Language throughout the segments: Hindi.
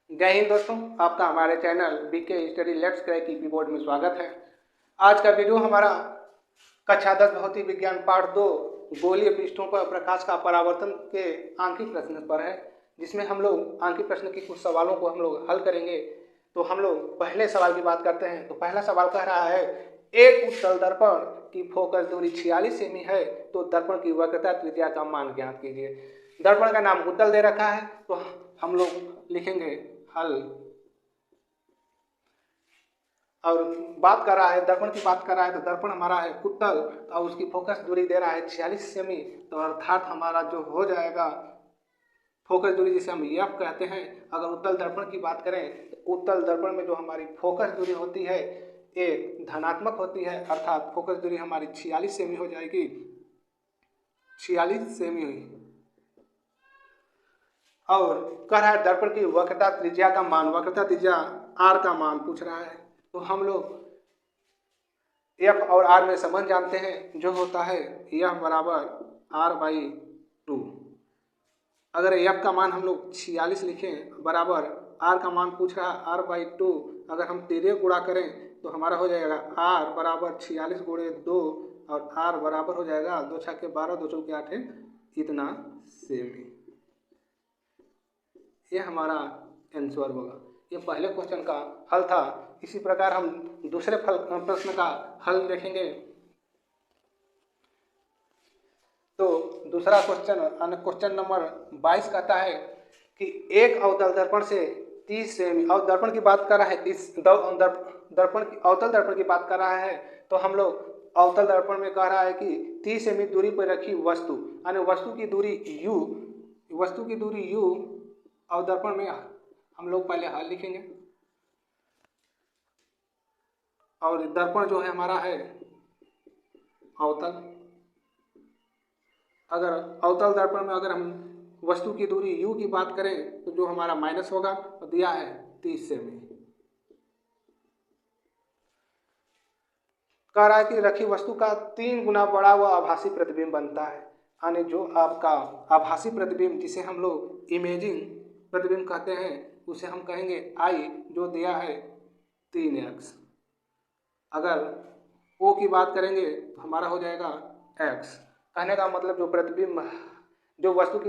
जय हिंद दोस्तों, आपका हमारे channel BK study let's crack की कीबोर्ड में स्वागत है। आज का वीडियो हमारा कक्षा 10 भौतिक विज्ञान पाठ 2 गोलीय पृष्ठों पर प्रकाश का परावर्तन के आंकिक प्रश्न पर है, जिसमें हम लोग आंकिक प्रश्न के कुछ सवालों को हम लोग हल करेंगे। तो हम लोग पहले सवाल की बात करते हैं। तो पहला सवाल कह रहा है, एक उत्तल दर्पण की फोकस दूरी 46 सेमी है, तो दर्पण की वक्रता त्रिज्या का मान ज्ञात कीजिए। दर्पण का नाम उत्तल दे रखा है, तो हम लोग लिखेंगे हल। और बात कर रहा है, दर्पण की बात कर रहा है, तो दर्पण हमारा है उत्तल और उसकी फोकस दूरी दे रहा है 46 सेमी। तो अर्थात हमारा जो हो जाएगा फोकस दूरी, जिसे हम एफ कहते हैं। अगर उत्तल दर्पण की बात करें तो उत्तल दर्पण में जो हमारी फोकस दूरी होती है एक धनात्मक होती है, अर्थात फोकस दूरी हमारी 46 सेमी हो जाएगी। 46 सेमी हुई। और कह रहा है दर्पण की वक्रता त्रिज्या का मान, वक्रता त्रिज्या आर का मान पूछ रहा है। तो हम लोग एफ और आर में संबंध जानते हैं, जो होता है एफ बराबर आर बाई 2। अगर एफ का मान हम लोग 46 लिखें बराबर आर का मान पूछ रहा है आर बाई 2, अगर हम तेरे गुणा करें तो हमारा हो जाएगा आर बराबर 46 गुणे 2 और आर बराबर हो जाएगा 2 छक्के 12 2 चौके 8 इतना सेमी। ये हमारा आंसर होगा। ये पहले क्वेश्चन का हल था। इसी प्रकार हम दूसरे प्रश्न का हल देखेंगे। तो दूसरा क्वेश्चन नंबर 22 कहता है कि एक अवतल दर्पण से 30 सेमी, और दर्पण की बात कर रहा है, अवतल दर्पण की बात कर रहा है। तो हम लोग अवतल दर्पण में कह रहा है कि 30 सेमी दूरी पर रखी वस्तु, यानी वस्तु की दूरी u और दर्पण में हम लोग पहले हल लिखेंगे। और दर्पण जो है हमारा है अवतल। अगर अवतल दर्पण में अगर हम वस्तु की दूरी u की बात करें तो जो हमारा माइनस होगा तो दिया है 30 सेमी। कह रहा है कि रखी वस्तु का 3 गुना बड़ा व आभासी प्रतिबिंब बनता है, यानी जो आपका आभासी प्रतिबिंब, जिसे हम लोग इमेजिंग प्रतिबिंब कहते हैं, उसे हम कहेंगे I, जो दिया है 3x। अगर O की बात करेंगे तो हमारा हो जाएगा x। कहने का मतलब जो प्रतिबिंब, जो वस्तु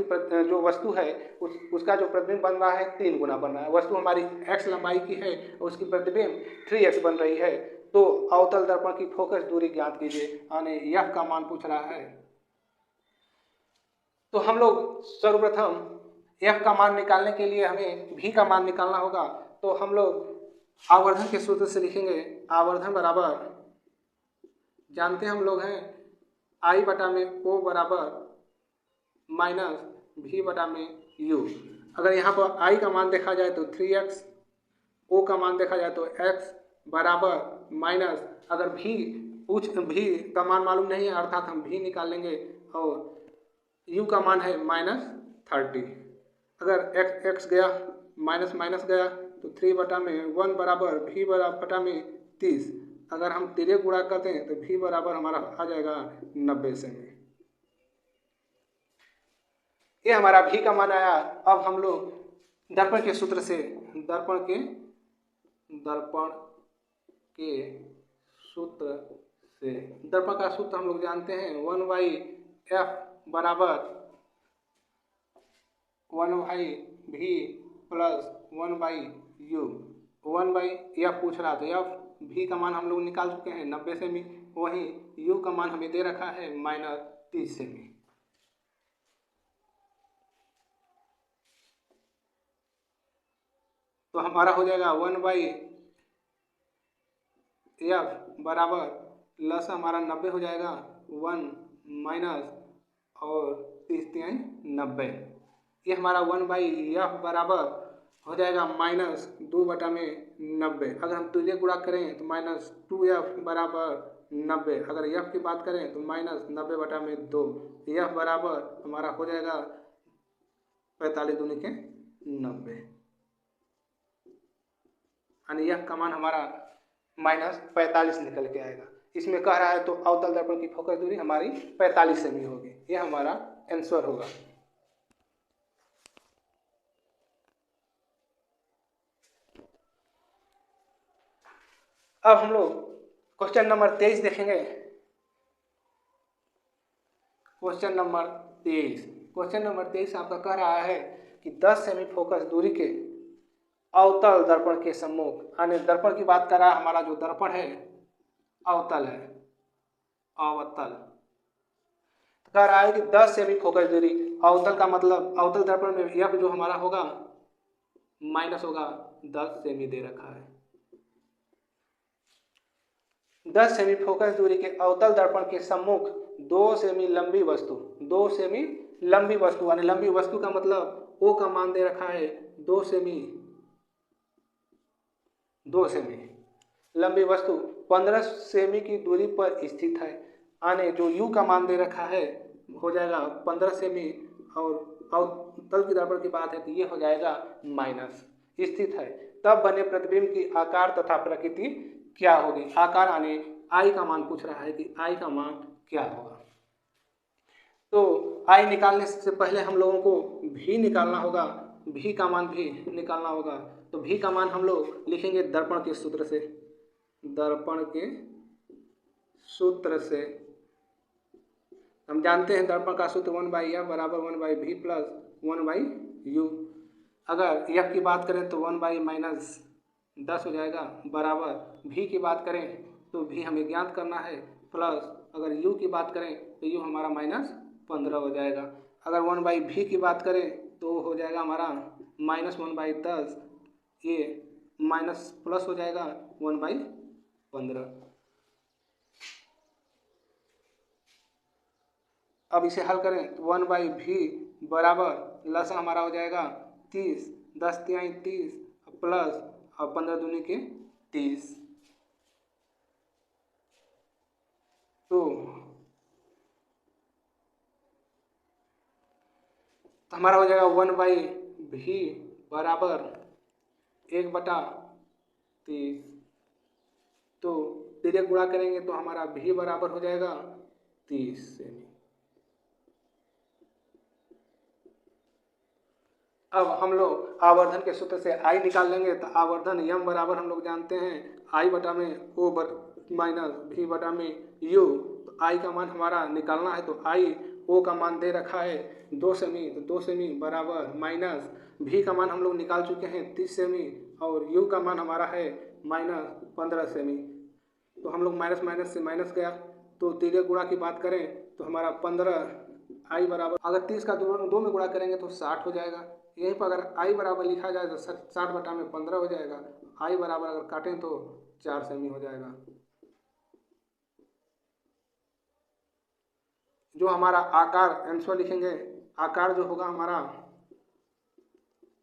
है उसका जो प्रतिबिंब बन रहा है 3 गुना बन रहा है। वस्तु हमारी x लंबाई की है और उसकी प्रतिबिंब 3x बन रही है। तो अवतल दर्पण की फोकस दूरी ज्ञात कीजिए, यानी f का मान पूछ रहा है। तो हम लोग सर्वप्रथम f का मान निकालने के लिए हमें v का मान निकालना होगा। तो हम लोग आवर्धन के सूत्र से लिखेंगे। आवर्धन बराबर, जानते हम लोग हैं I बटा में O बराबर माइनस V बटा में U। अगर यहाँ पर I का मान देखा जाए तो 3x, O का मान देखा जाए तो x बराबर माइनस, अगर V का मान मालूम नहीं है, अर्थात हम V निकाल लेंगे, और U का मान है -30। अगर x गया माइनस माइनस गया तो 3 बटा में 1 बराबर V बटा में 30। अगर हम तेरे गुणा करते हैं तो V बराबर हमारा आ जाएगा 90 सेमी। ये हमारा V का मान आया। अब हम लोग दर्पण के सूत्र से, दर्पण के सूत्र हम लोग जानते हैं 1/f बराबर 1/v प्लस 1/u। 1/f पूछ रहा, तो f v का मान हम लोग निकाल चुके हैं 90 सेमी, वहीं u का मान हमें दे रखा है -30 सेमी। तो हमारा हो जाएगा 1/f बराबर प्लस हमारा 90 हो जाएगा 1 माइनस और 30 90। ये हमारा 1/f बराबर हो जाएगा -2 बटा में 90। अगर हम तुल्य गुणा करें तो -2f बराबर 90। अगर f की बात करें तो -90 बटा में 2। f बराबर हमारा हो जाएगा 45 दूनी के 90, यानी f का मान हमारा -45 निकल के आएगा। इसमें कह रहा है तो अवतल दर्पण की फोकस दूरी हमारी 45 सेमी होगी। ये हमारा आंसर होगा। अब हम लोग क्वेश्चन नंबर 23 देखेंगे। क्वेश्चन नंबर 23 आपका कह रहा है कि 10 सेमी फोकस दूरी के अवतल दर्पण के सम्मुख, यानी दर्पण की बात कर रहा है, हमारा जो दर्पण है अवतल है, अवतल कह रहा है कि 10 सेमी फोकस दूरी, अवतल का मतलब अवतल दर्पण में एफ जो हमारा होगा माइनस होगा 10 सेमी दे रखा है। 10 सेमी फोकस दूरी के अवतल दर्पण के सम्मुख 2 सेमी लंबी वस्तु, 2 सेमी लंबी वस्तु, यानी लंबी वस्तु का मतलब ओ का मान दे रखा है 2 सेमी, 2 सेमी लंबी वस्तु 15 सेमी की दूरी पर स्थित है, यानी जो यू का मान दे रखा है हो जाएगा 15 सेमी, और अवतल की दर्पण की बात है तो ये हो जाएगा माइनस स्थित है। तब बने प्रतिबिंब की आकार तथा प्रकृति क्या होगी। आकार यानी आई का मान पूछ रहा है कि आई का मान क्या होगा। तो आई निकालने से पहले हम लोगों को भी निकालना होगा, भी का मान भी निकालना होगा। तो भी का मान हम लोग लिखेंगे दर्पण के सूत्र से, दर्पण के सूत्र से हम जानते हैं दर्पण का सूत्र 1/f बराबर 1/v प्लस 1/u। अगर f की बात करें तो 1/- 10 हो जाएगा, बराबर v की बात करें तो v हमें ज्ञात करना है, प्लस अगर u की बात करें तो u हमारा -15 हो जाएगा। अगर 1/v की बात करें तो हो जाएगा हमारा -1/10, ये माइनस प्लस हो जाएगा 1/15। अब इसे हल करें तो 1/v बराबर लसा हमारा हो जाएगा 30, 10 तिहाई 30 प्लस और 15 दूनी के 30, तो हमारा हो जाएगा 1/v बराबर 1/30। तो तिर्यक गुणा करेंगे तो हमारा v बराबर हो जाएगा 30 सेमी। अब हम लोग आवर्धन के सूत्र से आई निकाल लेंगे। तो आवर्धन यम बराबर हम लोग जानते हैं आई बटा में ओ माइनस भी बटा में यू। तो आई का मान हमारा निकालना है, तो आई ओ का मान दे रखा है 2 सेमी, तो 2 सेमी बराबर माइनस भी का मान हम लोग निकाल चुके हैं 30 सेमी, और यू का मान हमारा है -15 सेमी। तो हम लोग माइनस माइनस से माइनस गया, तो तिर्यक गुणा की बात करें तो हमारा 15 आई बराबर, अगर 30 का 2 में गुणा करेंगे तो 60 हो जाएगा। यहीं पर अगर आई बराबर लिखा जाए तो 60 बटा में 15 हो जाएगा। आई बराबर अगर काटें तो 4 सेमी हो जाएगा। जो हमारा आकार आंसर लिखेंगे, आकार जो होगा हमारा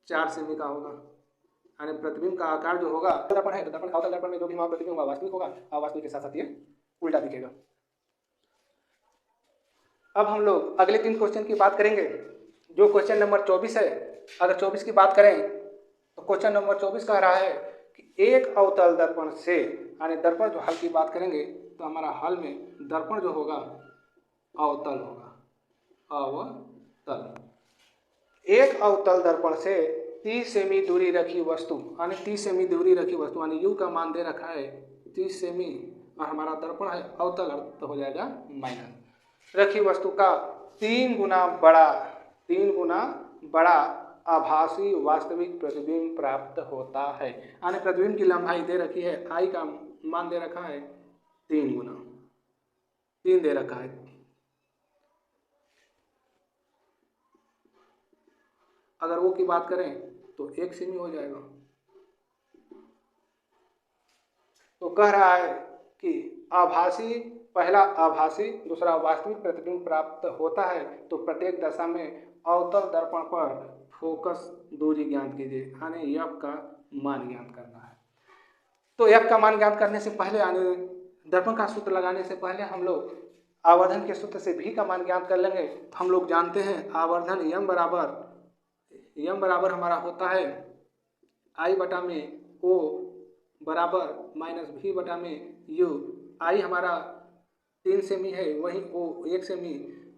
4 सेमी का होगा, यानी प्रतिबिंब का आकार जो होगा दर्पण है तो दर्पण अवतल दर्पण में जो भी हमारा प्रतिबिंब होगा वास्तविक होगा, और वास्तविक के साथ साथ ये उल्टा दिखेगा। अब हम लोग अगले 3 क्वेश्चन की बात करेंगे। जो क्वेश्चन नंबर 24 है, अगर 24 की बात करें तो क्वेश्चन नंबर 24 कह रहा है कि एक अवतल दर्पण से, यानी दर्पण जो हल की बात करेंगे तो हमारा हल में दर्पण जो होगा अवतल होगा, अवतल। एक अवतल दर्पण से 30 सेमी दूरी रखी वस्तु, यानी 30 सेमी दूरी रखी वस्तु, यानी यू का मान दे रखा है 30 सेमी, और हमारा दर्पण है अवतल, तो हो जाएगा माइनस रखी वस्तु का 3 गुना बड़ा आभासी वास्तविक प्रतिबिंब प्राप्त होता है। यानी प्रतिबिंब की लंबाई दे रखी है, आई का मान दे रखा है 3 गुना, 3 दे रखा है। अगर वो की बात करें तो 1 सेमी हो जाएगा। तो कह रहा है कि आभासी, पहला आभासी, दूसरा वास्तविक प्रतिबिंब प्राप्त होता है, तो प्रत्येक दशा में अवतल दर्पण पर फोकस दूरी ज्ञात कीजिए, यानी एफ का मान ज्ञात करना है। तो एफ का मान ज्ञात करने से पहले, यानी दर्पण का सूत्र लगाने से पहले हम लोग आवर्धन के सूत्र से भी का मान ज्ञात कर लेंगे। तो हम लोग जानते हैं आवर्धन यम बराबर हमारा होता है आई बटा में ओ बराबर माइनस भी बटा में यू। आई हमारा 3 सेमी है, वहीं ओ 1 सेमी,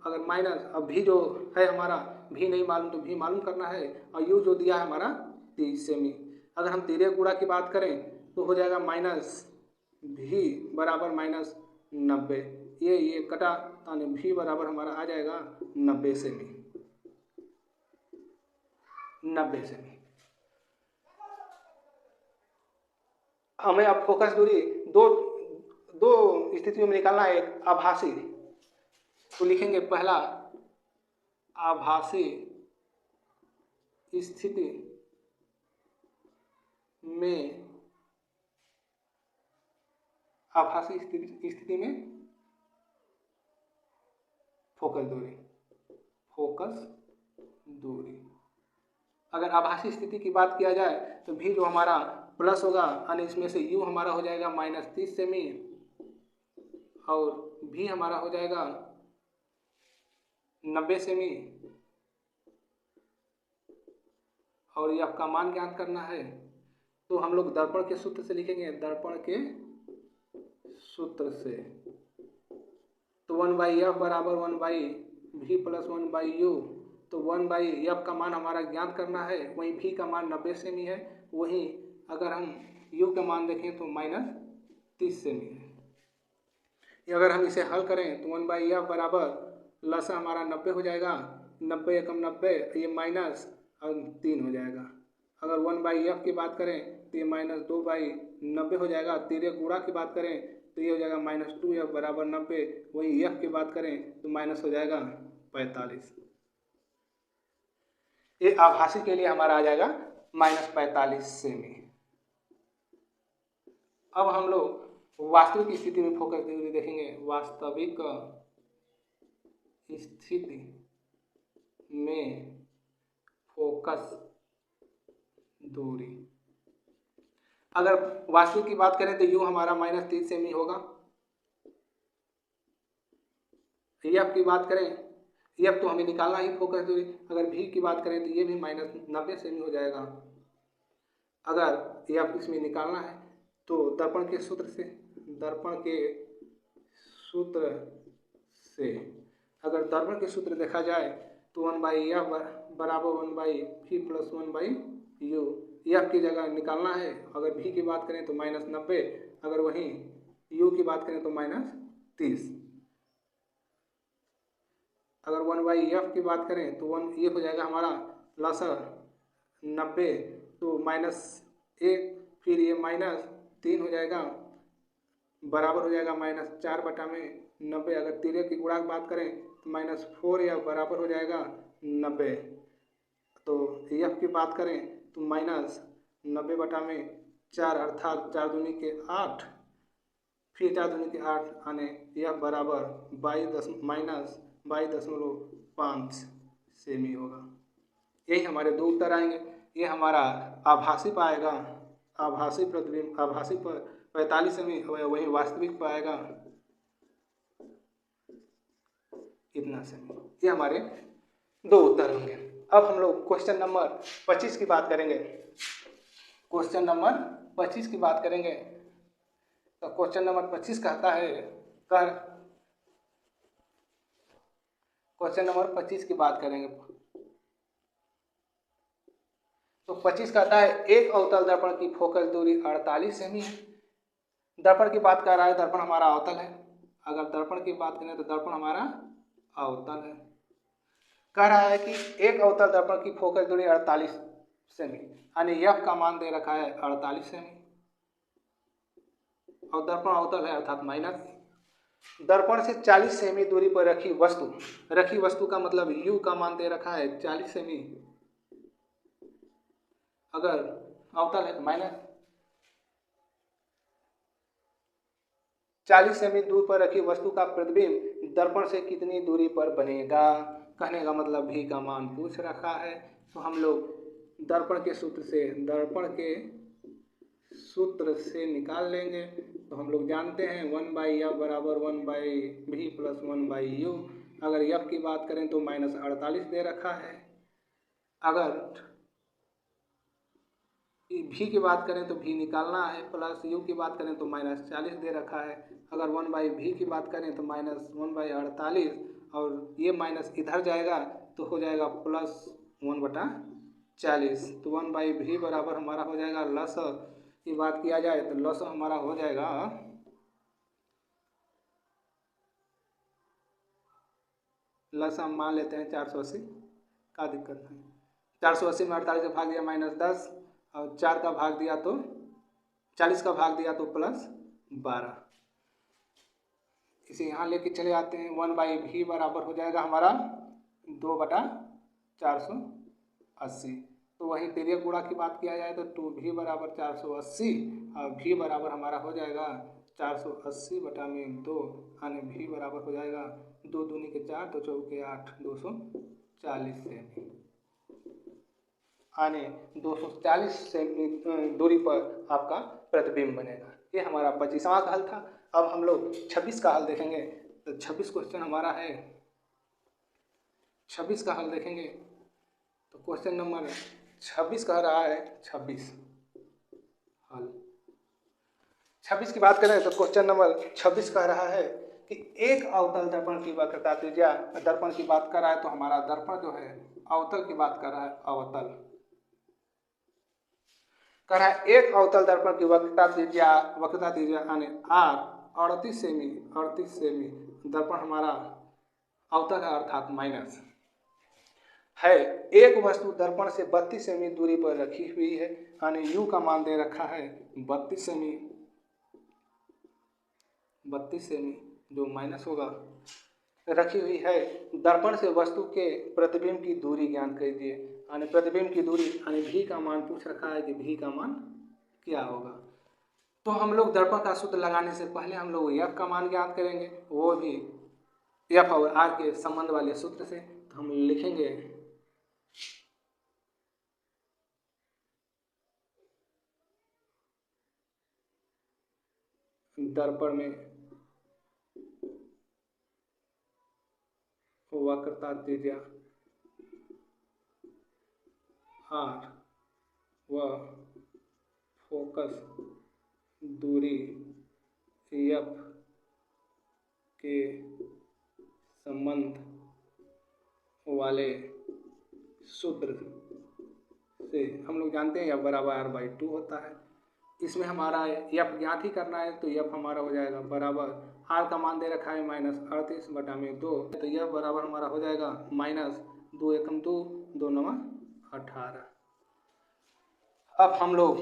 अगर माइनस, अब भी जो है हमारा भी नहीं मालूम तो भी मालूम करना है, और यू जो दिया है हमारा 30 सेमी। अगर हम तिर्यक गुणा की बात करें तो हो जाएगा भी बराबर माइनस 90, ये कटा यानी भी बराबर हमारा आ जाएगा 90 सेमी। 90 सेमी। हमें अब फोकस दूरी दो स्थितियों में निकालना है। एक आभासी, तो लिखेंगे पहला आभासी स्थिति में, आभासी स्थिति में फोकस दूरी। अगर आभासी स्थिति की बात किया जाए तो भी जो हमारा प्लस होगा यानी इसमें से u हमारा हो जाएगा -30 सेमी और भी हमारा हो जाएगा 90 सेमी और यह का मान ज्ञात करना है। तो हम लोग दर्पण के सूत्र से लिखेंगे, दर्पण के सूत्र से। तो 1/f बराबर 1/v प्लस 1/u। तो 1/f का मान हमारा ज्ञात करना है, वहीं v का मान 90 सेमी है। वहीं अगर हम u का मान देखें तो -30 सेमी है। अगर हम इसे हल करें तो 1/f बराबर लसा हमारा 90 हो जाएगा, 90 एकम 90, ये माइनस और 3 हो जाएगा। अगर 1/f की बात करें तो ये -2/90 हो जाएगा। तेरे गुणा की बात करें तो ये हो जाएगा -2f बराबर 90। वही f की बात करें तो माइनस हो जाएगा 45। ये आभासी के लिए हमारा आ जाएगा -45 सेमी। अब हम लोग वास्तविक स्थिति में फोकस दूरी देखेंगे। वास्तविक स्थिति में फोकस दूरी, अगर वास्तविक की बात करें तो u हमारा -30 सेमी होगा। f की बात करें, f तो हमें निकालना ही फोकस दूरी। अगर v की बात करें तो ये भी -90 सेमी हो जाएगा। अगर f इसमें निकालना है तो दर्पण के सूत्र से, अगर दर्पण के सूत्र देखा जाए तो 1/f बराबर 1/v प्लस 1/u। f की जगह निकालना है। अगर v की बात करें तो -90, अगर वहीं u की बात करें तो -30। अगर 1/f की बात करें तो ये हो जाएगा हमारा लसा 90, तो -1, फिर ये -3 हो जाएगा, बराबर हो जाएगा -4/90। अगर तिरे की गुणा की बात करें तो -4 या बराबर हो जाएगा 90। तो f की बात करें तो -90/4 अर्थात 4 दूनी के 8, फिर 4 दूनी के 8 आने f बराबर 22.5 सेमी होगा। यही हमारे दो उत्तर आएंगे। ये हमारा आभासी पाएगा, आभासी प्रतिबिंब, आभासी पर 45 सेमी, वही वास्तविक पाएगा इतना सेमी। ये हमारे दो उत्तर होंगे। अब हम लोग क्वेश्चन नंबर 25 की बात करेंगे। क्वेश्चन नंबर 25 की बात करेंगे तो क्वेश्चन नंबर 25 कहता है, क्वेश्चन नंबर 25 की बात करेंगे तो 25 कहता है एक अवतल दर्पण की फोकस दूरी 48 सेमी है। दर्पण की बात कर रहा है, दर्पण हमारा अवतल है। अगर दर्पण की बात करें तो दर्पण हमारा अवतल है। कह रहा है कि एक अवतल दर्पण की फोकस दूरी 48 सेमी, यानी f का मान दे रखा है 48 सेमी और दर्पण अवतल है अर्थात माइनस। दर्पण से 40 सेमी दूरी पर रखी वस्तु का मतलब u का मान दे रखा है 40 सेमी, अगर अवतल है तो माइनस। 40 सेमी दूर पर रखी वस्तु का प्रतिबिंब दर्पण से कितनी दूरी पर बनेगा, कहने का मतलब भी का मान पूछ रखा है। तो हम लोग दर्पण के सूत्र से निकाल लेंगे। तो हम लोग जानते हैं 1/f बराबर 1/v प्लस 1/u। अगर f की बात करें तो -48 दे रखा है। अगर v की बात करें तो v निकालना है, प्लस u की बात करें तो -40 दे रखा है। अगर 1/v की बात करें तो -1/48 और ये माइनस इधर जाएगा तो हो जाएगा +1/40। तो 1/v बराबर हमारा हो जाएगा लस की बात किया जाए तो लस हमारा हो जाएगा प्लस हम मान लेते हैं 480 का दिक्कत है। 480 में 48 का भाग दिया -10 और 4 का भाग दिया तो 40 का भाग दिया तो +12। इसे यहाँ लेके चले आते हैं। 1/v बराबर हो जाएगा हमारा 2/480। तो वहीं तिर्यक गुणा की बात किया जाए तो 2v बराबर 480 और v बराबर हमारा हो जाएगा 480/2 यानी v बराबर हो जाएगा 2 दूनी के 4 तो चौके 8 240 सेमी, यानी 240 सेमी दूरी पर आपका प्रतिबिंब बनेगा। ये हमारा 25वां का हल था। अब हम लोग 26 का हल देखेंगे। तो 26 क्वेश्चन हमारा है, 26 का हल देखेंगे तो क्वेश्चन नंबर 26 कह रहा है 26 हल। 26 की बात करें तो क्वेश्चन नंबर 26 कह रहा है कि एक अवतल दर्पण की वक्रता त्रिज्या, दर्पण की बात कर रहा है तो हमारा दर्पण जो है अवतल की बात कर रहा है, अवतल कह रहा है एक अवतल दर्पण की वक्रता त्रिज्या यानी r 38 सेमी दर्पण हमारा अवतल है अर्थात माइनस है। एक वस्तु दर्पण से 32 सेमी दूरी पर रखी हुई है, यानी u का मान दे रखा है 32 सेमी जो माइनस होगा रखी हुई है। दर्पण से वस्तु के प्रतिबिंब की दूरी ज्ञात कीजिए, यानी प्रतिबिंब की दूरी यानी v का मान पूछ रखा है कि v का मान क्या होगा। तो हम लोग दर्पण का सूत्र लगाने से पहले हम लोग f का मान ज्ञात करेंगे, वो भी f और r के संबंध वाले सूत्र से। तो हम लिखेंगे दर्पण में वक्रता त्रिज्या r व फोकस दूरी f के संबंध वाले सूत्र से हम लोग जानते हैं f बराबर r/2 होता है। इसमें हमारा f ज्ञात ही करना है तो f हमारा हो जाएगा बराबर r का मान दे रखा है -38/2, तो f बराबर हमारा हो जाएगा -2 एकम 2 2 9 18। अब हम लोग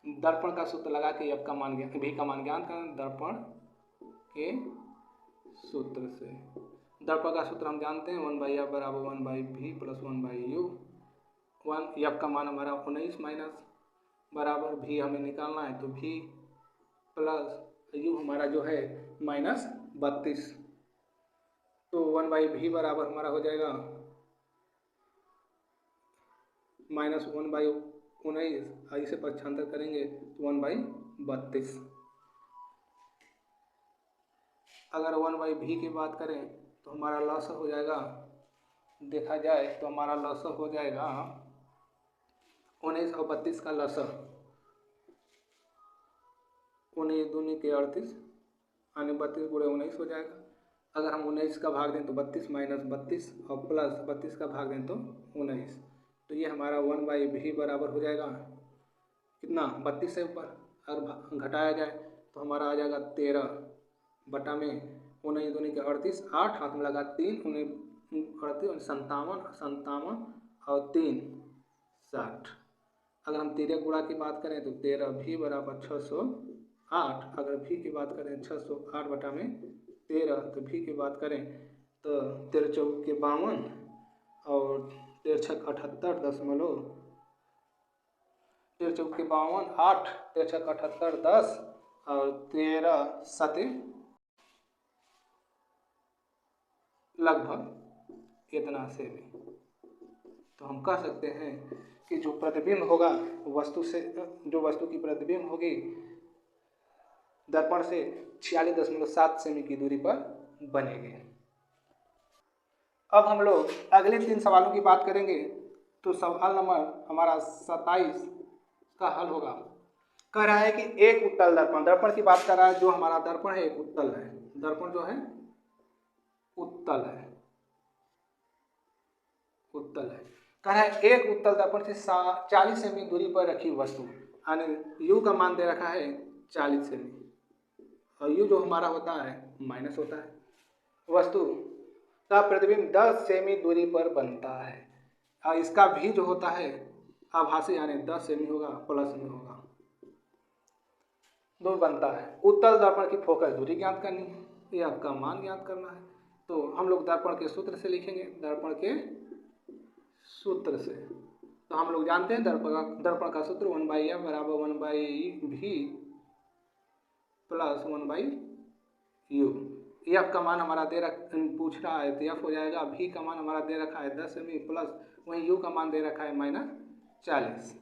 दर्पण का सूत्र लगा के f का मान v का मान ज्ञात करें दर्पण के सूत्र से। दर्पण का सूत्र हम जानते हैं 1/f बराबर 1/v प्लस 1/u। f का मान हमारा 19 माइनस बराबर v हमें निकालना है तो v प्लस u हमारा जो है -32। तो 1/v बराबर हमारा हो जाएगा -1/19, इसे पक्षांतर करेंगे तो 1/32। अगर 1/v की बात करें तो हमारा लॉस हो जाएगा, देखा जाए तो हमारा लॉस हो जाएगा 19 और 32 का लॉस 19 दूनी के 38 यानी 32 गुणे 19 हो जाएगा। अगर हम 19 का भाग दें तो 32 माइनस 32 और प्लस 32 का भाग दें तो 19, तो ये हमारा 1/v बराबर हो जाएगा कितना 32 से ऊपर। अगर घटाया जाए तो हमारा आ जाएगा 13 बटा में 19 दूनी के 38, 8 हाथ में लगा 3 38 57 और 3 60। अगर हम तिर्यक गुणा की बात करें तो 13v बराबर 608। अगर v की बात करें 608 बटा में 13, तो v की बात करें तो 13 चौक के 52 और 13 छक 78 दशमलव 13 चौक के 52 8 13 छक 78 10 और 13 सत लगभग इतना से भी। तो हम कह सकते हैं कि जो प्रतिबिंब होगा वस्तु से, जो वस्तु की प्रतिबिंब होगी दर्पण से 46.7 सेमी की दूरी पर बनेगी। अब हम लोग अगले 3 सवालों की बात करेंगे। तो सवाल नंबर हमारा 27 का हल होगा। कह रहा है कि एक उत्तल दर्पण, दर्पण की बात कर रहा है, जो हमारा दर्पण है एक उत्तल है, दर्पण जो है उत्तल है, उत्तल है। कह रहा है एक उत्तल दर्पण से 40 सेमी दूरी पर रखी वस्तु, यानी u का मान दे रखा है 40 सेमी और u जो हमारा होता है माइनस होता है। वस्तु का प्रतिबिंब 10 सेमी दूरी पर बनता है। और इसका भी जो होता है आभासी यानी 10 सेमी होगा प्लस में होगा, दूर बनता है। उत्तल दर्पण की फोकस दूरी ज्ञात करनी है, ये आपका मान ज्ञात करना है। तो हम लोग दर्पण के सूत्र से लिखेंगे, दर्पण के सूत्र से। तो हम लोग जानते हैं दर्पण का सूत्र 1/f बराबर 1/v प्लस 1/u। एफ का मान हमारा पूछ रहा है तो एफ हो जाएगा, भी का मान हमारा दे रखा है 10 सेमी प्लस वहीं यू का मान दे रखा है -40।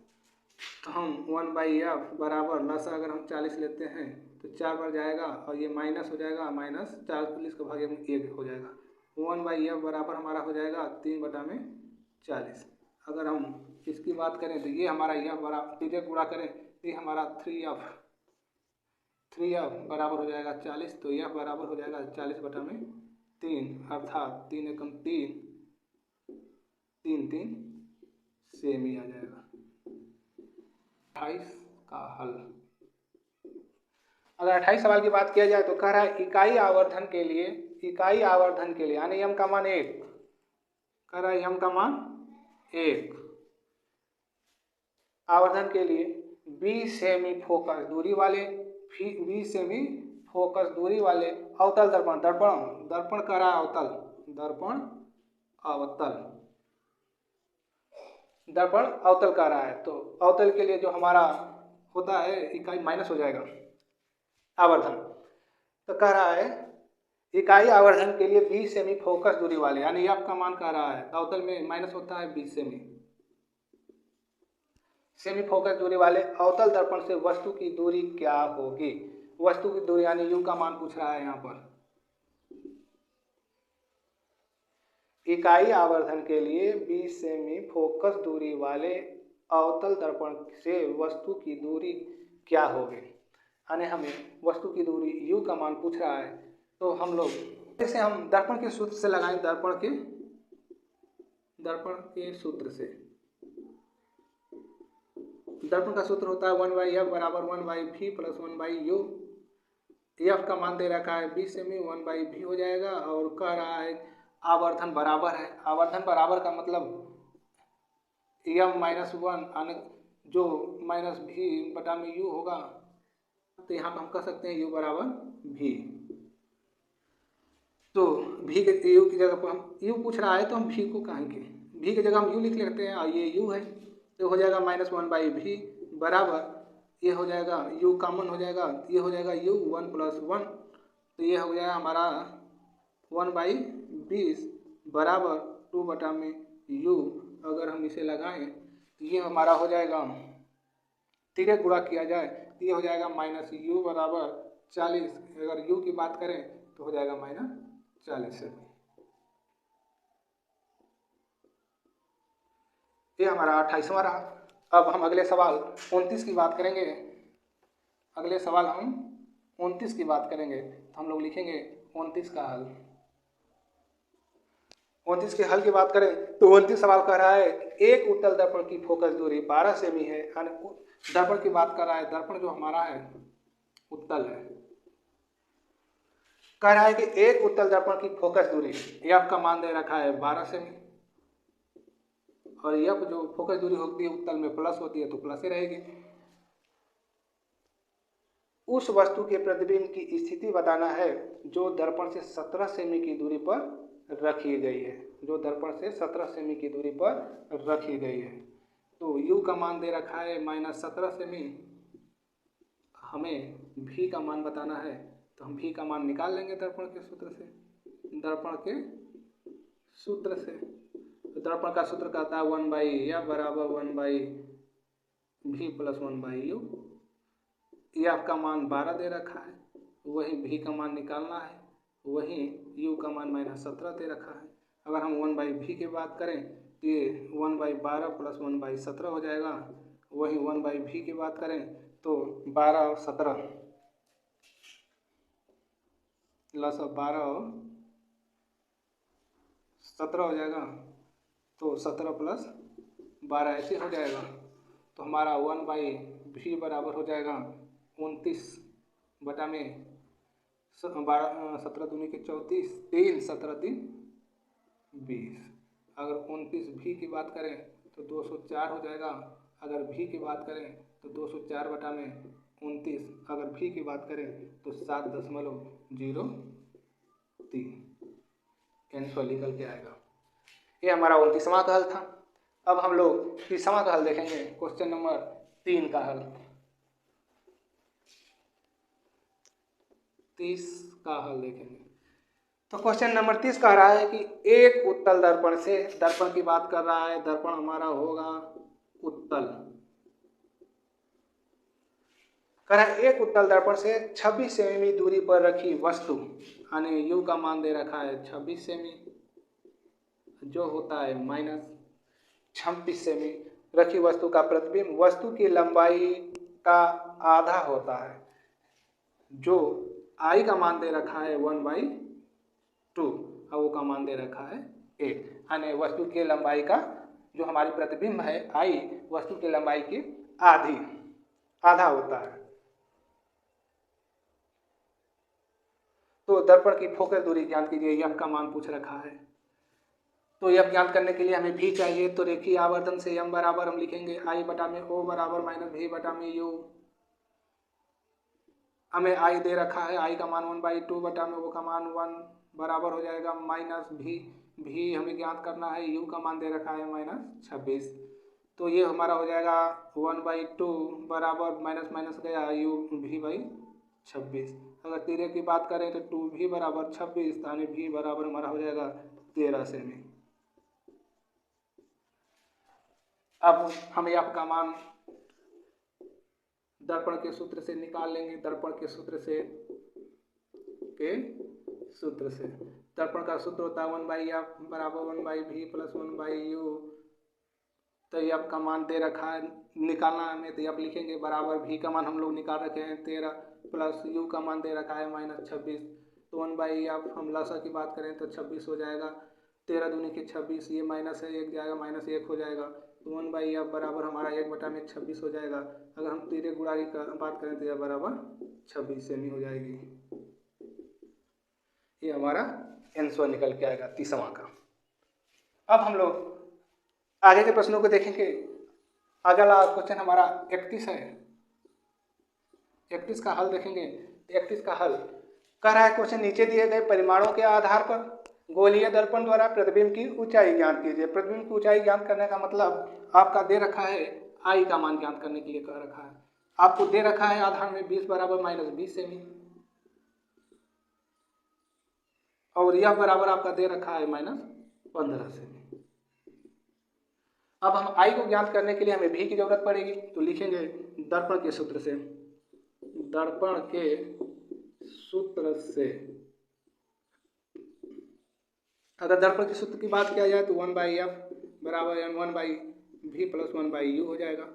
तो हम 1/f बराबर लसा अगर हम 40 लेते हैं तो 4 बार जाएगा और ये माइनस हो जाएगा, -40 का भागे में 1 हो जाएगा। 1/f बराबर हमारा हो जाएगा 3/40। अगर हम इसकी बात करें तो ये हमारा यह बराबर सीधे गुणा करें तो ये हमारा 3f बराबर हो जाएगा 40। तो यह बराबर हो जाएगा 40/3 अर्थात 3 एकम 3 सेमी आ जाएगा। 28 का हल। अगर 28 सवाल की बात किया जाए तो कह रहा है इकाई आवर्धन के लिए यानी m का मान 1, कह रहा है m का मान 1 आवर्धन के लिए 20 सेमी फोकस दूरी वाले अवतल दर्पण कह रहा है दर्पण अवतल कह रहा है। तो अवतल के लिए जो हमारा होता है इकाई माइनस हो जाएगा आवर्धन। तो कह रहा है इकाई आवर्धन के लिए 20 सेमी फोकस दूरी वाले यानी एफ का मान कह रहा है, अवतल में माइनस होता है 20 सेमी फोकस दूरी वाले अवतल दर्पण से वस्तु की दूरी क्या होगी। वस्तु की दूरी यानी यू का मान पूछ रहा है यहाँ पर। इकाई आवर्धन के लिए 20 सेमी फोकस दूरी वाले अवतल दर्पण से वस्तु की दूरी क्या होगी, यानी हमें वस्तु की दूरी u का मान पूछ रहा है। तो हम लोग जैसे हम दर्पण के सूत्र से लगाएं, दर्पण के सूत्र से दर्पण का सूत्र होता है 1/f बराबर 1/v प्लस 1/u। एफ का मान दे रखा है 20 सेमी, 1/v हो जाएगा और कह रहा है आवर्धन बराबर है। आवर्धन बराबर का मतलब m-1 जो -v/u होगा, तो यहाँ पर हम कह सकते हैं u बराबर v। तो v के u की जगह पर हम u पूछ रहा है तो हम v को कहेंगे, v की जगह हम u लिख लेते हैं और ये u है तो हो जाएगा -1/v बराबर ये हो जाएगा u कॉमन हो जाएगा, ये हो जाएगा u 1 + 1। तो ये हो जाएगा हमारा 1/20 बराबर 2/u। अगर हम इसे लगाएं तो ये हमारा हो जाएगा, ठीक गुणा किया जाए तो ये हो जाएगा -u बराबर 40। अगर u की बात करें तो हो जाएगा -40। ये हमारा 28वां रहा। अब हम अगले सवाल 29 की बात करेंगे। अगले सवाल हम 29 की बात करेंगे तो हम लोग लिखेंगे 29 का हल। 29 के हल की बात करें तो 29 सवाल कह रहा है एक उत्तल दर्पण की फोकस दूरी 12 सेमी है। दर्पण की बात कर रहा है, दर्पण जो हमारा है उत्तल है। कह रहा है कि एक उत्तल दर्पण की फोकस दूरी एफ का मान दे रखा है 12 सेमी और एफ जो फोकस दूरी होती है उत्तल में प्लस होती है तो प्लस ही रहेगी। उस वस्तु के प्रतिबिंब की स्थिति बताना है जो दर्पण से 17 सेमी की दूरी पर रखी गई है, जो दर्पण से 17 सेमी की दूरी पर रखी गई है। तो u का मान दे रखा है -17 सेमी, हमें v का मान बताना है तो हम v का मान निकाल लेंगे दर्पण के सूत्र से। तो दर्पण का सूत्र कहता है 1/f बराबर 1/v प्लस 1/u। एफ का मान 12 दे रखा है, वही v का मान निकालना है, वही u का मान -17 दे रखा है। अगर हम 1/v की बात करें तो ये 1/12 प्लस 1/17 हो जाएगा, वही 1/v की बात करें तो 12 और 17 प्लस 12 और 17 हो जाएगा, तो 17 + 12 ऐसे हो जाएगा। तो हमारा 1/v बराबर हो जाएगा 29 बटा में 17 दूनी के 34, 3 17 3 20। अगर 29 भी की बात करें तो 204 हो जाएगा। अगर भी की बात करें तो 204 बटा में 29, अगर भी की बात करें तो 7.03 आंसर निकल के आएगा। ये हमारा 29वां का हल था। अब हम लोग 30वां का हल देखेंगे। क्वेश्चन नंबर 3 का हल। 30 का हल देखेंगे तो क्वेश्चन नंबर 30 कह रहा है कि एक उत्तल दर्पण से, दर्पण की बात कर रहा है, दर्पण हमारा होगा उत्तल। कह रहा है एक उत्तल दर्पण से 26 सेमी दूरी पर रखी वस्तु, यानी यू का मान दे रखा है 26 सेमी, जो होता है -26 सेमी रखी वस्तु का प्रतिबिंब वस्तु की लंबाई का आधा होता है, जो आई का मान दे रखा है 1/2 और वो का मान दे रखा है 8, यानी वस्तु की लंबाई का जो हमारी प्रतिबिंब है आई, वस्तु की लंबाई की आधा होता है। तो दर्पण की फोकल दूरी ज्ञात कीजिए, एफ का मान पूछ रखा है। तो एफ ज्ञात करने के लिए हमें भी चाहिए, तो रेखीय आवर्धन से एम बराबर हम लिखेंगे आई बटा में ओ बराबर माइनस भी बटा में यू। हमें आई दे रखा है, आई का मान 1/2 बटा में ओ का मान 1 बराबर हो जाएगा माइनस भी हमें ज्ञात करना है, यू का मान दे रखा है -26। तो ये हमारा हो जाएगा 1/2 बराबर माइनस माइनस गया यू भी/26। अगर तिर्यक की बात करें तो 2 बराबर 26, यानी भी बराबर हमारा हो जाएगा 13 सेमी। अब हम एफ का मान दर्पण के सूत्र से निकाल लेंगे। दर्पण के सूत्र से दर्पण का सूत्र होता है 1/f बराबर 1/v प्लस 1/u। तो एफ का मान दे रखा है, निकालना हमें, तो एफ लिखेंगे बराबर भी का मान हम लोग निकाल रखे हैं 13 प्लस यू का मान दे रखा है -26। तो 1/f हम लसा की बात करें तो 26 हो जाएगा, 13 दूनी की 26, ये माइनस है एक जाएगा -1 हो जाएगा। तो 1/f बराबर हमारा 1 बटा में 26 हो जाएगा। अगर हम तिर्यक गुणा की बात करें तो यह बराबर 26 सेमी हो जाएगी। ये हमारा आंसर निकल के आएगा 30वां का। अब हम लोग आगे के प्रश्नों को देखेंगे। अगला क्वेश्चन हमारा 31 है। 31 का हल देखेंगे। 31 का हल कह रहा है क्वेश्चन नीचे दिए गए परिमाणों के आधार पर गोलीय दर्पण द्वारा प्रतिबिंब की ऊंचाई ज्ञात कीजिए। प्रतिबिंब की ऊंचाई ज्ञात करने का मतलब आपका दे रखा है आई का मान ज्ञात करने के लिए कह रखा है। आपको दे रखा है आधार में 20 बराबर -20 सेमी, और यह बराबर आपका दे रखा है -15 सेमी। अब हम आई को ज्ञात करने के लिए हमें भी की जरूरत पड़ेगी, तो लिखेंगे दर्पण के सूत्र से, दर्पण के सूत्र से अगर दर्पण के सूत्र की बात किया जाए तो 1/f बराबर m1/v प्लस 1/u हो जाएगा।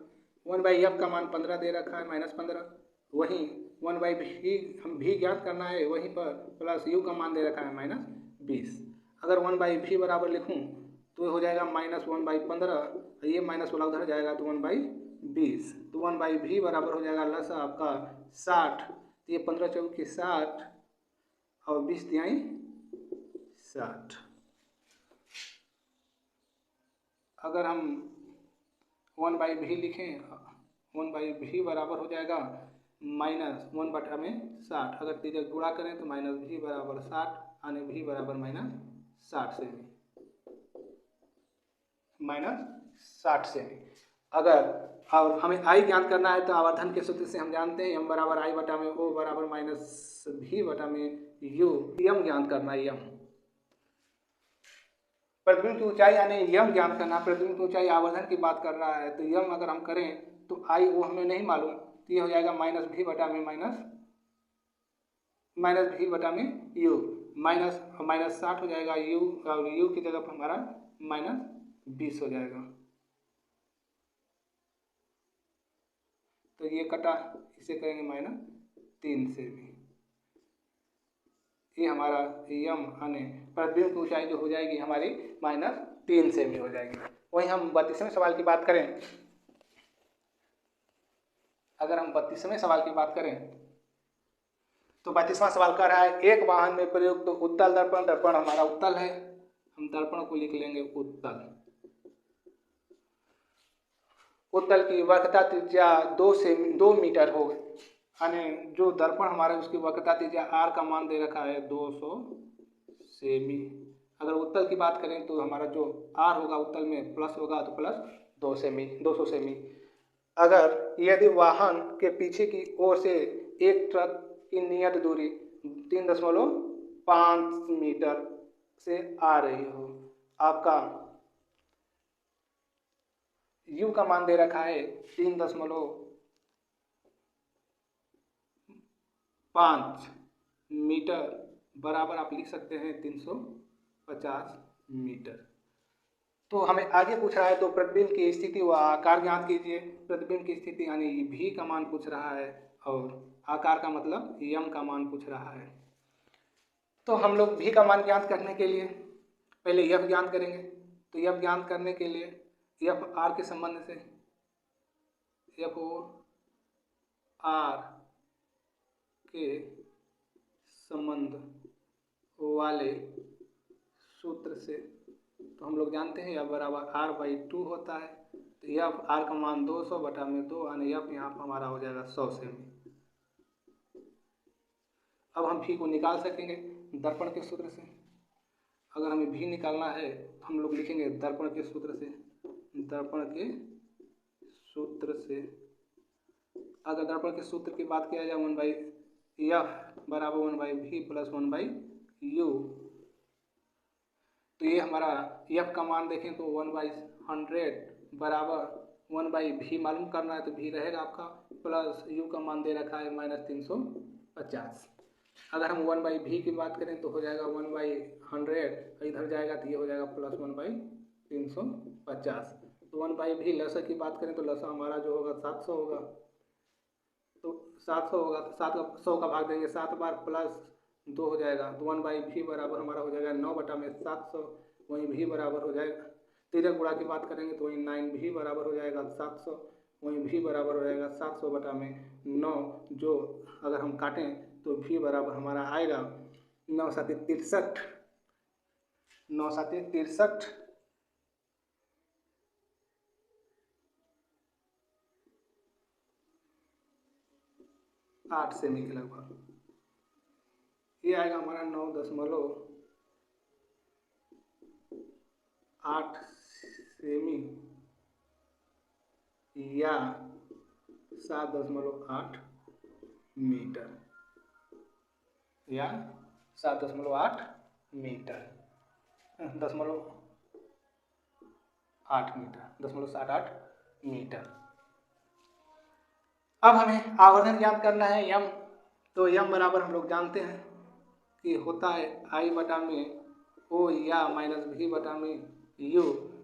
1/f का मान 15 दे रखा है -15, वहीं 1/v हम भी ज्ञात करना है, वहीं पर प्लस u का मान दे रखा है -20। अगर 1/v बराबर लिखूं तो हो जाएगा -1/15, ये माइनस वाला उधर जाएगा तो 1/20। तो 1/v बराबर हो जाएगा लसा आपका 60, तो ये 15 चौके 60 और 20 तिहाई 60। अगर हम 1/v लिखें, 1/v बराबर हो जाएगा -1 बटा में 60। अगर तिर्यक गुणा करें तो -v बराबर 60, यानी v बराबर -60 सेमी, -60 सेमी। अगर और हमें आई ज्ञात करना है तो आवर्धन के सूत्र से हम जानते हैं m बराबर आई बटा में ओ बराबर -v बटा में u। यम ज्ञात करना है, यम प्रतिबिंब की ऊंचाई यानी यम ज्ञात करना। प्रतिबिंब की ऊंचाई आवर्धन की बात कर रहा है, तो यम अगर हम करें तो आई वो हमें नहीं मालूम, तो ये हो जाएगा -v बटा में -v बटा में u, -60 हो जाएगा u, और u की जगह पर हमारा -20 हो जाएगा। तो ये कटा, इसे करेंगे -3 से भी, ये हमारा यम यानी प्रतिबिंब की ऊंचाई जो हो जाएगी हमारी -3 सेमी हो जाएगी। वहीं हम 32वें सवाल की बात करें, अगर हम 32वें सवाल की बात करें तो 32वां सवाल कर रहा है एक वाहन में प्रयुक्त उत्तल दर्पण, दर्पण हमारा उत्तल है, हम दर्पण को लिख लेंगे उत्तल। उत्तल की वक्रता त्रिज्या 2 मीटर हो, यानी जो दर्पण हमारा उसकी वक्रता त्रिज्या r का मान दे रखा है 200 सेमी। अगर उत्तल की बात करें तो हमारा जो r होगा उत्तल में प्लस होगा तो प्लस 200 सेमी। अगर यदि वाहन के पीछे की ओर से एक ट्रक की नियत दूरी 3.5 मीटर से आ रही हो, आपका u का मान दे रखा है 3.5 मीटर बराबर आप लिख सकते हैं 350 मीटर। तो हमें आगे पूछ रहा है तो प्रतिबिंब की स्थिति व आकार ज्ञात कीजिए। प्रतिबिंब की स्थिति यानी v का मान पूछ रहा है और आकार का मतलब m का मान पूछ रहा है। तो हम लोग v का मान ज्ञात करने के लिए पहले f ज्ञात करेंगे। तो f ज्ञात करने के लिए f r के संबंध से f r के संबंध वाले सूत्र से तो हम लोग जानते हैं f बराबर r/2 होता है। तो f r का मान 200/2 यानी f यहाँ पर हमारा हो जाएगा 100 सेमी। अब हम v को निकाल सकेंगे दर्पण के सूत्र से। अगर हमें v निकालना है तो हम लोग लिखेंगे दर्पण के सूत्र से। दर्पण के सूत्र से अगर दर्पण के सूत्र की बात किया जाए 1/f बराबर 1/v प्लस 1/u। तो ये हमारा f का मान देखें तो 1/100 बराबर 1/v मालूम करना है तो v रहेगा आपका प्लस u का मान दे रखा है -350। अगर हम 1/v की बात करें तो हो जाएगा 1/100, इधर जाएगा तो ये हो जाएगा प्लस 1/350। तो 1/v लसा की बात करें तो लसा हमारा जो होगा 700 होगा। तो 700 होगा तो 100 का भाग देंगे 7 बार प्लस 2 हो जाएगा। तो 1/v बराबर हमारा हो जाएगा 9/700। वहीं v बराबर हो जाएगा तिर्यक गुणा की बात करेंगे तो वहीं 9v बराबर हो जाएगा 700। वहीं v बराबर हो जाएगा 700/9। जो अगर हम काटें तो v बराबर हमारा आएगा 9×7=63। 9×7=63 8 सेमी के लगभग। ये आएगा हमारा 9.8 सेमी या 7.8 मीटर या 7.8 मीटर 0.8 मीटर 0.78 मीटर। अब हमें आवर्धन ज्ञात करना है m। तो m बराबर हम लोग जानते हैं कि होता है I/O या -V/U।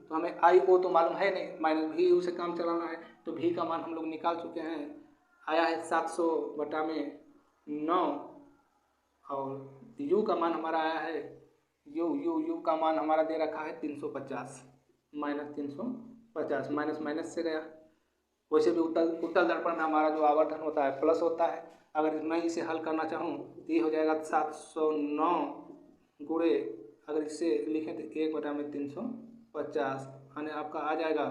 तो हमें I/O तो मालूम है नहीं, -VU से काम चलाना है। तो v का मान हम लोग निकाल चुके हैं, आया है 700/9 और u का मान हमारा आया है u का मान हमारा दे रखा है 350 -350 माइनस से गया। वैसे भी उत्तल दर्पण में हमारा जो आवर्धन होता है प्लस होता है। अगर मैं इसे हल करना चाहूँ तो ये हो जाएगा 709 गुणे अगर इसे लिखें तो 1/350 यानी आपका आ जाएगा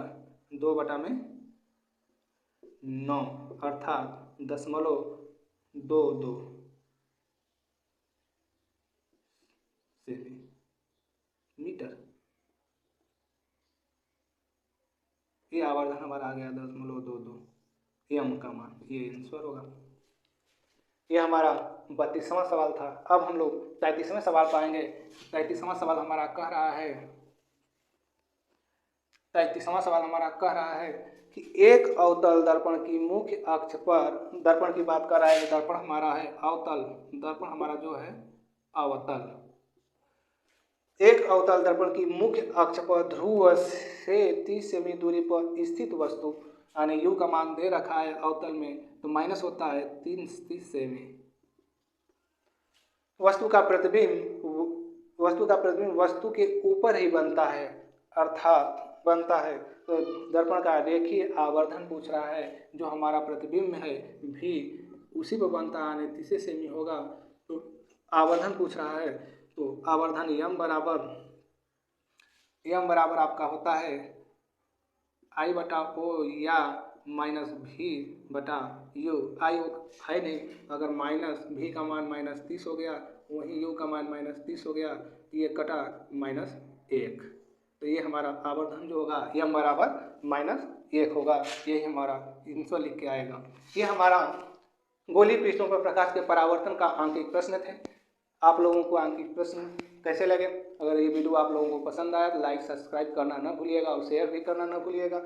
2/9 अर्थात 0.22 सेमी। ये आवर्धन हमारा आ गया 0.22 m का मान, ये आंसर होगा। ये हमारा 32वां सवाल था। अब हम लोग 33वें सवाल पाएंगे। 33वां सवाल हमारा कह रहा है कि एक अवतल दर्पण की मुख्य अक्ष पर, दर्पण की बात कर रहा है, दर्पण हमारा है अवतल, दर्पण हमारा जो है अवतल। एक अवतल दर्पण की मुख्य अक्ष पर ध्रुव से 30 सेमी दूरी पर स्थित वस्तु, यानी u का मान दे रखा है अवतल में तो माइनस होता है 30 सेमी। वस्तु का प्रतिबिंब वस्तु के ऊपर ही बनता है, अर्थात बनता है। तो दर्पण का रेखीय आवर्धन पूछ रहा है, जो हमारा प्रतिबिंब है भी उसी पर बनता है, यानी 30 सेमी होगा। तो आवर्धन पूछ रहा है तो आवर्धन m बराबर एम बराबर आपका होता है आई बटा ओ या माइनस भी बटा यू। आई है नहीं, अगर माइनस भी का मान -30 हो गया, वहीं यू का मान -30 हो गया, ये कटा -1, तो ये हमारा आवर्धन जो होगा एम बराबर -1 होगा। यही हमारा आंसर लिख के आएगा। ये हमारा गोलीय पृष्ठों पर प्रकाश के परावर्तन का आंकिक प्रश्न थे। आप लोगों को आंकिक प्रश्न कैसे लगे? अगर ये वीडियो आप लोगों को पसंद आया तो लाइक सब्सक्राइब करना ना भूलिएगा और शेयर भी करना ना भूलिएगा।